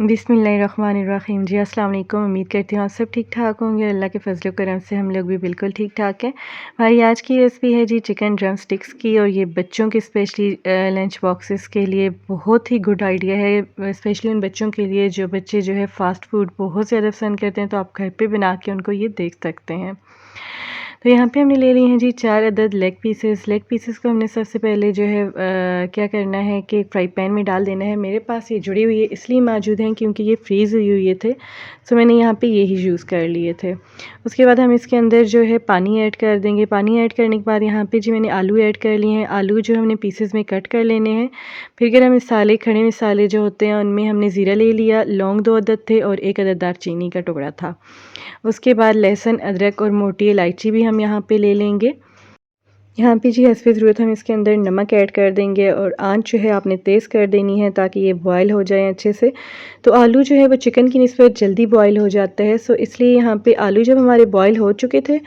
बिस्मिल्लाहिर्रहमानिर्रहीम। जी अस्सलाम वालेकुम। उम्मीद करती हूँ आप सब ठीक ठाक होंगे। अल्लाह के फजल व करम से हम लोग भी बिल्कुल ठीक ठाक हैं। हमारी आज की रेसिपी है जी चिकन ड्रम स्टिक्स की, और ये बच्चों के स्पेशली लंच बॉक्सेस के लिए बहुत ही गुड आइडिया है। स्पेशली उन बच्चों के लिए जो बच्चे जो है फ़ास्ट फूड बहुत ज़्यादा पसंद करते हैं, तो आप घर पे बना के उनको ये दे सकते हैं। तो यहाँ पे हमने ले ली हैं जी 4 अदद लेग पीसेस। लेग पीसेस को हमने सबसे पहले जो है क्या करना है कि फ्राई पैन में डाल देना है। मेरे पास ये जुड़ी हुई है इसलिए मौजूद हैं क्योंकि ये फ्रीज़ हुई हुई थे, सो मैंने यहाँ पे यही यूज़ कर लिए थे। उसके बाद हम इसके अंदर जो है पानी ऐड कर देंगे। पानी ऐड करने के बाद यहाँ पे जी मैंने आलू ऐड कर लिए हैं। आलू जो हमने पीसेस में कट कर लेने हैं। फिर गरम मसाले, खड़े मसाले जो होते हैं उनमें हमने ज़ीरा ले लिया, लौंग 2 अदद थे और 1 अदद दालचीनी का टुकड़ा था। उसके बाद लहसुन, अदरक और मोटी इलायची भी हम यहाँ पे ले लेंगे। यहाँ पे जी हस्बे ज़रूरत हम इसके अंदर नमक ऐड कर देंगे, और आंच जो है आपने तेज़ कर देनी है ताकि ये बॉयल हो जाए अच्छे से। तो आलू जो है वो चिकन की निस्बत जल्दी बॉयल हो जाता है, सो इसलिए यहाँ पे आलू जब हमारे बॉयल हो चुके थे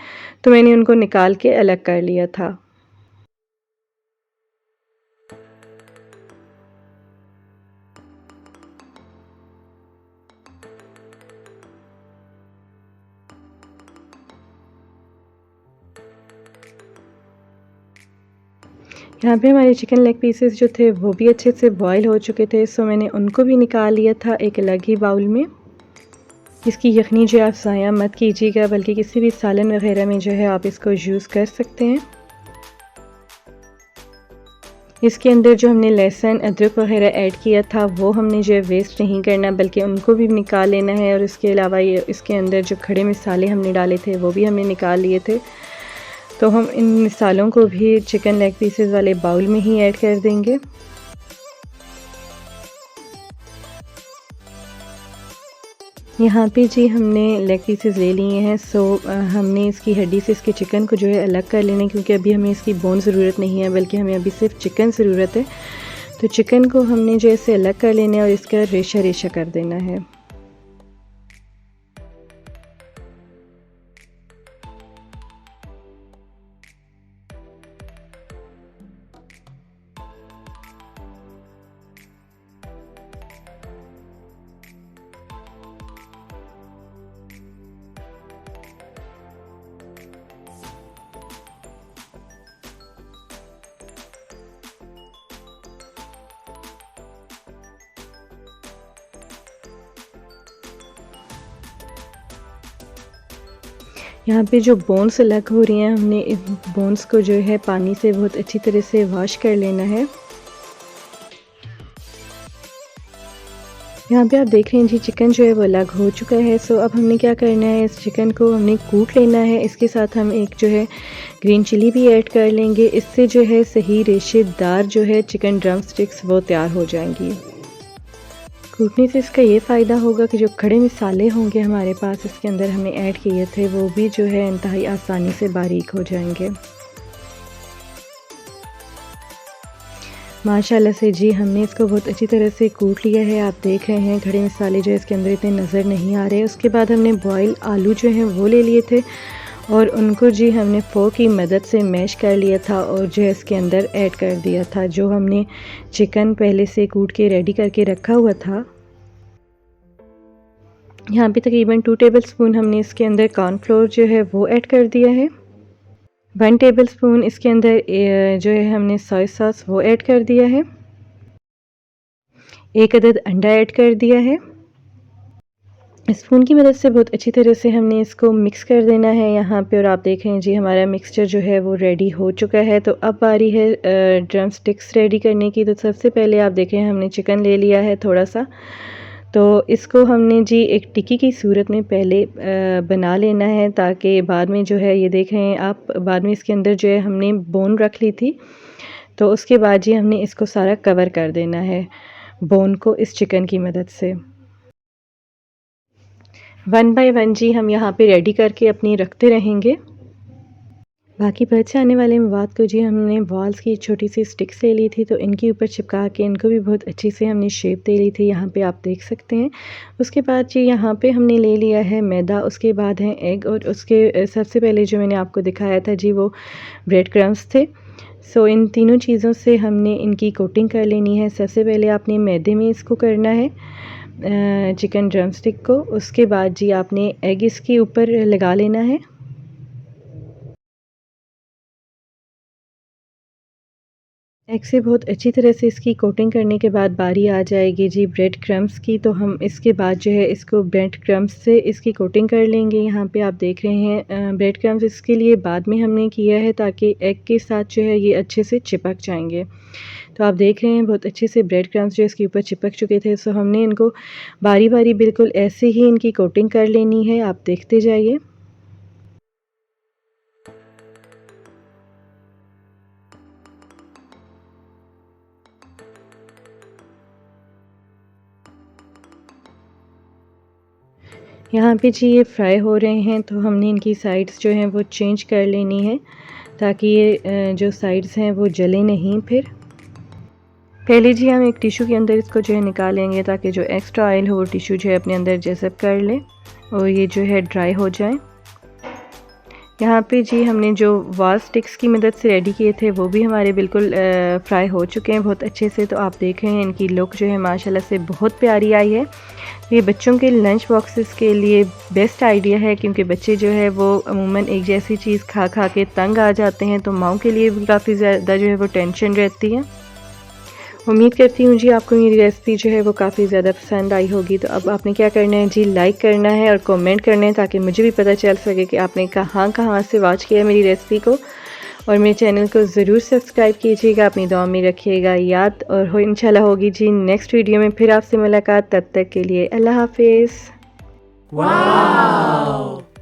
तो मैंने उनको निकाल के अलग कर लिया था। यहाँ पे हमारे चिकन लेग पीसेस जो थे वो भी अच्छे से बॉयल हो चुके थे, सो मैंने उनको भी निकाल लिया था एक अलग ही बाउल में। इसकी यखनी जो आप ज़ाया मत कीजिएगा, बल्कि किसी भी सालन वगैरह में जो है आप इसको यूज़ कर सकते हैं। इसके अंदर जो हमने लहसुन, अदरक वगैरह ऐड किया था वो हमने जो है वेस्ट नहीं करना, बल्कि उनको भी निकाल लेना है। और इसके अलावा ये इसके अंदर जो खड़े मसाले हमने डाले थे वो भी हमने निकाल लिए थे। तो हम इन मसालों को भी चिकन लेग पीसेस वाले बाउल में ही ऐड कर देंगे। यहाँ पे जी हमने लेग पीसेस ले लिए हैं, सो हमने इसकी हड्डी से इसके चिकन को जो है अलग कर लेना है, क्योंकि अभी हमें इसकी बोन ज़रूरत नहीं है, बल्कि हमें अभी सिर्फ चिकन ज़रूरत है। तो चिकन को हमने जो ऐसे अलग कर लेना है और इसका रेशा रेशा कर देना है। यहाँ पे जो बोन्स अलग हो रही हैं, हमने इन बोन्स को जो है पानी से बहुत अच्छी तरह से वॉश कर लेना है। यहाँ पे आप देख रहे हैं जी चिकन जो है वो अलग हो चुका है। सो अब हमने क्या करना है, इस चिकन को हमने कूट लेना है। इसके साथ हम एक जो है ग्रीन चिली भी ऐड कर लेंगे। इससे जो है सही रेशेदार जो है चिकन ड्रम स्टिक्स वो तैयार हो जाएंगी। कूटने से इसका ये फ़ायदा होगा कि जो खड़े मसाले होंगे हमारे पास इसके अंदर हमने ऐड किए थे वो भी जो है इंतहाई आसानी से बारीक हो जाएंगे। माशाल्लाह से जी हमने इसको बहुत अच्छी तरह से कूट लिया है। आप देख रहे हैं खड़े मसाले जो है इसके अंदर इतने नज़र नहीं आ रहे। उसके बाद हमने बॉयल आलू जो हैं वो ले लिए थे, और उनको जी हमने फ़ोर्क की मदद से मैश कर लिया था और जो है इसके अंदर ऐड कर दिया था। जो हमने चिकन पहले से कूट के रेडी करके रखा हुआ था, यहाँ पे तकरीबन 2 टेबलस्पून हमने इसके अंदर कॉर्नफ्लोर जो है वो ऐड कर दिया है। 1 टेबलस्पून इसके अंदर जो है हमने सोया सॉस वो ऐड कर दिया है। 1 अदद अंडा ऐड कर दिया है। स्पून की मदद से बहुत अच्छी तरह से हमने इसको मिक्स कर देना है यहाँ पे। और आप देख रहे हैं जी हमारा मिक्सचर जो है वो रेडी हो चुका है। तो अब बारी है ड्रम स्टिक्स रेडी करने की। तो सबसे पहले आप देखें हमने चिकन ले लिया है थोड़ा सा, तो इसको हमने जी एक टिक्की की सूरत में पहले बना लेना है, ताकि बाद में जो है ये देख रहे हैं आप, बाद में इसके अंदर जो है हमने बोन रख ली थी, तो उसके बाद जी हमने इसको सारा कवर कर देना है बोन को इस चिकन की मदद से। 1 बाय 1 जी हम यहाँ पे रेडी करके अपनी रखते रहेंगे। बाकी बचे आने वाले मवाद को जी हमने वॉल्स की छोटी सी स्टिक्स ले ली थी, तो इनके ऊपर चिपका के इनको भी बहुत अच्छी से हमने शेप दे ली थी, यहाँ पे आप देख सकते हैं। उसके बाद जी यहाँ पे हमने ले लिया है मैदा, उसके बाद है एग, और उसके सबसे पहले जो मैंने आपको दिखाया था जी वो ब्रेड क्रम्स थे। सो इन तीनों चीज़ों से हमने इनकी कोटिंग कर लेनी है। सबसे पहले आपने मैदे में इसको करना है। चिकन ड्रम स्टिक को। उसके बाद जी आपने एग इसके ऊपर लगा लेना है। एग से बहुत अच्छी तरह से इसकी कोटिंग करने के बाद बारी आ जाएगी जी ब्रेड क्रम्स की। तो हम इसके बाद जो है इसको ब्रेड क्रम्स से इसकी कोटिंग कर लेंगे। यहाँ पे आप देख रहे हैं ब्रेड क्रम्स इसके लिए बाद में हमने किया है ताकि एग के साथ जो है ये अच्छे से चिपक जाएंगे। तो आप देख रहे हैं बहुत अच्छे से ब्रेड क्रम्स जो इसके ऊपर चिपक चुके थे। सो हमने इनको बारी बारी बिल्कुल ऐसे ही इनकी कोटिंग कर लेनी है। आप देखते जाइए। यहाँ पे जी ये फ्राई हो रहे हैं तो हमने इनकी साइड्स जो हैं वो चेंज कर लेनी है ताकि ये जो साइड्स हैं वो जले नहीं। फिर पहले जी हम एक टिश्यू के अंदर इसको जो है निकालेंगे ताकि जो एक्स्ट्रा ऑयल हो वो टिश्यू जो है अपने अंदर जज़ब कर ले और ये जो है ड्राई हो जाए। यहाँ पे जी हमने जो वाल स्टिक्स की मदद से रेडी किए थे वो भी हमारे बिल्कुल फ्राई हो चुके हैं बहुत अच्छे से। तो आप देख रहे हैं इनकी लुक जो है माशाल्लाह से बहुत प्यारी आई है। ये बच्चों के लंच बॉक्सेस के लिए बेस्ट आइडिया है क्योंकि बच्चे जो है वो अमूमन एक जैसी चीज़ खा खा के तंग आ जाते हैं। तो माओं के लिए भी काफ़ी ज़्यादा जो है वो टेंशन रहती है। उम्मीद करती हूँ जी आपको मेरी रेसिपी जो है वो काफ़ी ज़्यादा पसंद आई होगी। तो अब आपने क्या करना है जी लाइक करना है और कमेंट करना है ताकि मुझे भी पता चल सके कि आपने कहाँ कहाँ से वॉच किया मेरी रेसिपी को। और मेरे चैनल को ज़रूर सब्सक्राइब कीजिएगा, अपनी दुआ में रखिएगा याद। और हो इंशाल्लाह होगी जी नेक्स्ट वीडियो में फिर आपसे मुलाकात। तब तक के लिए अल्लाह हाफिज़। वाओ।